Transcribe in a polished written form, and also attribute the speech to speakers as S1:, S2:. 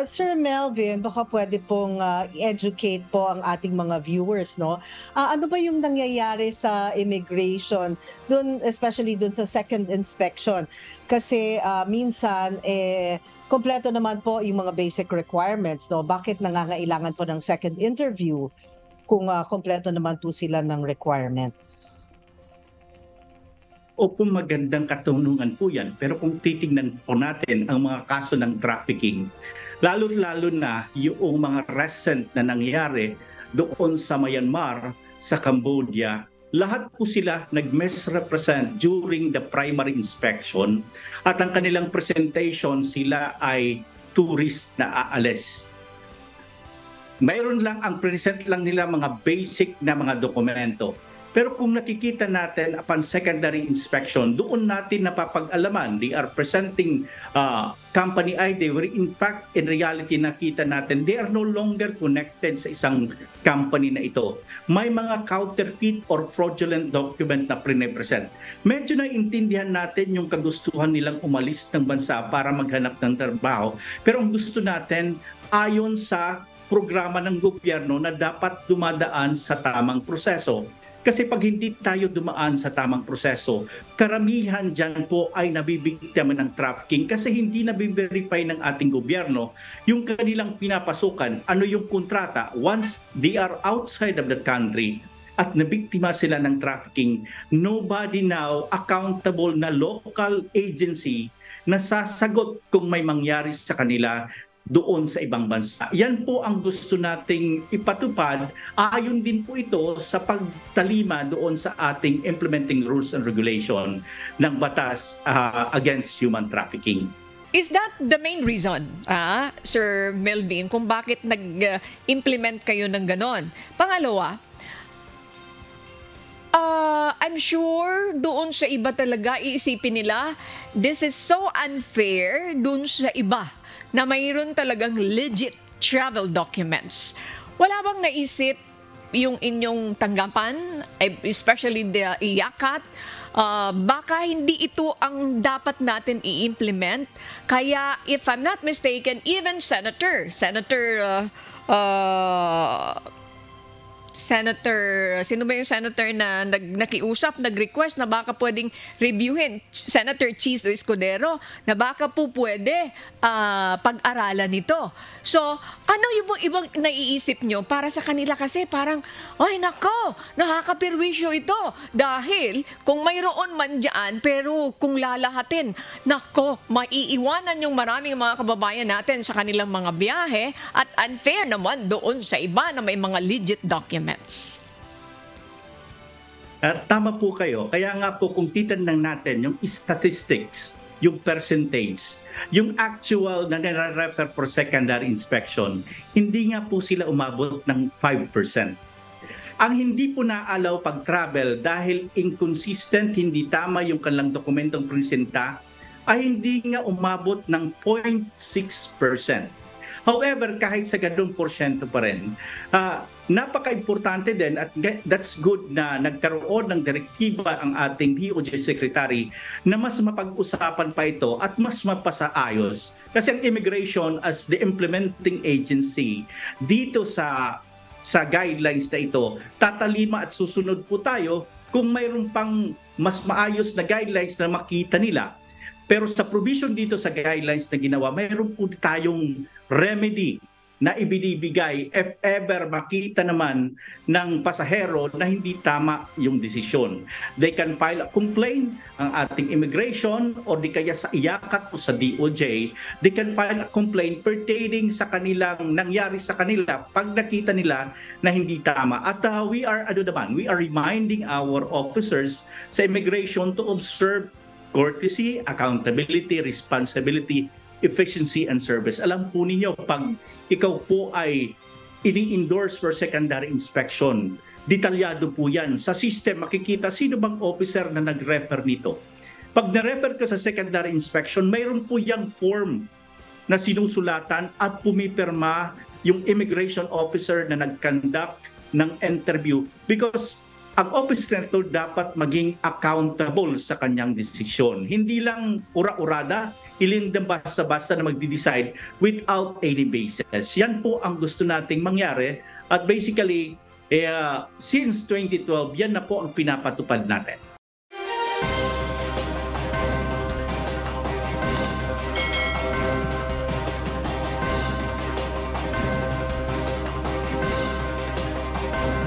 S1: Sir Melvin, baka pwede pong i-educate po ang ating mga viewers, no? Ano ba yung nangyayari sa immigration, dun, especially dun sa second inspection? Kasi minsan, kompleto naman po yung mga basic requirements, no? Bakit nangangailangan po ng second interview kung kompleto naman po sila ng requirements?
S2: Opo, magandang katanungan po yan. Pero kung titingnan po natin ang mga kaso ng trafficking, lalo-lalo na yung mga recent na nangyari doon sa Myanmar, sa Cambodia, lahat po sila nag-misrepresent during the primary inspection at ang kanilang presentation sila ay tourist na aalis. Mayroon lang, ang present lang nila mga basic na mga dokumento. Pero kung nakikita natin upon secondary inspection, doon natin napapag-alaman, they are presenting company ID where in fact, in reality, nakita natin, they are no longer connected sa isang company na ito. May mga counterfeit or fraudulent document na pre-present. Medyo naiintindihan natin yung kagustuhan nilang umalis ng bansa para maghanap ng trabaho. Pero ang gusto natin, ayon sa programa ng gobyerno na dapat dumadaan sa tamang proseso. Kasi pag hindi tayo dumaan sa tamang proseso, karamihan dyan po ay nabibiktima ng trafficking kasi hindi nabiverify ng ating gobyerno yung kanilang pinapasukan, ano yung kontrata. Once they are outside of the country at nabiktima sila ng trafficking, nobody now accountable na local agency na sasagot kung may mangyari sa kanila doon sa ibang bansa. Yan po ang gusto nating ipatupad. Ayon din po ito sa pagtalima doon sa ating implementing rules and regulation ng batas against human trafficking.
S3: Is that the main reason, Sir Melvin, kung bakit nag-implement kayo ng ganon? Pangalawa, I'm sure doon sa iba talaga iisipin nila, this is so unfair doon sa iba na mayroon talagang legit travel documents. Wala bang naisip yung inyong tanggapan, especially the IACAT, baka hindi ito ang dapat natin i-implement? Kaya if I'm not mistaken, even Senator, sino ba yung senator na nakiusap, nag-request na baka pwedeng reviewin, Senator Chis Escudero, na baka po pwede pag-aralan nito. So, ano yung ibang naiisip nyo para sa kanila? Kasi parang, ay nako, nakakapirwisyo ito. Dahil kung mayroon man dyan, pero kung lalahatin, nako, maiiwanan yung maraming mga kababayan natin sa kanilang mga biyahe at unfair naman doon sa iba na may mga legit documents.
S2: Tama po kayo. Kaya nga po kung titignan natin yung statistics, yung percentage, yung actual na nire-refer for secondary inspection, hindi nga po sila umabot ng 5%. Ang hindi po naalaw pag-travel dahil inconsistent, hindi tama yung kanilang dokumentong presenta, ay hindi nga umabot ng 0.6%. However, kahit sa ganung porsyento pa rin, napaka-importante din at that's good na nagkaroon ng direktiba ang ating DOJ Secretary na mas mapag-usapan pa ito at mas mapasaayos. Kasi ang immigration as the implementing agency dito sa guidelines na ito, tatalima at susunod po tayo kung mayroon pang mas maayos na guidelines na makita nila. Pero sa provision dito sa guidelines na ginawa, mayroon po tayong remedy na ibinibigay if ever makita naman ng pasahero na hindi tama yung desisyon. They can file a complaint ang ating immigration o di kaya sa IACAT o sa DOJ. They can file a complaint pertaining sa kanilang nangyari sa kanila pag nakita nila na hindi tama. At we are reminding our officers sa immigration to observe courtesy, accountability, responsibility, efficiency, and service. Alam po ninyo, pag ikaw po ay ini-endorse for secondary inspection, detalyado po yan. Sa system, makikita sino bang officer na nag-refer nito. Pag na-refer ka sa secondary inspection, mayroon po yung form na sinusulatan at pumipirma yung immigration officer na nag-conduct ng interview because ang office director dapat maging accountable sa kanyang desisyon. Hindi lang ura-urada, ilindang basta-basta na magde-decide without any basis. Yan po ang gusto nating mangyari at basically, since 2012, yan na po ang pinapatupad natin.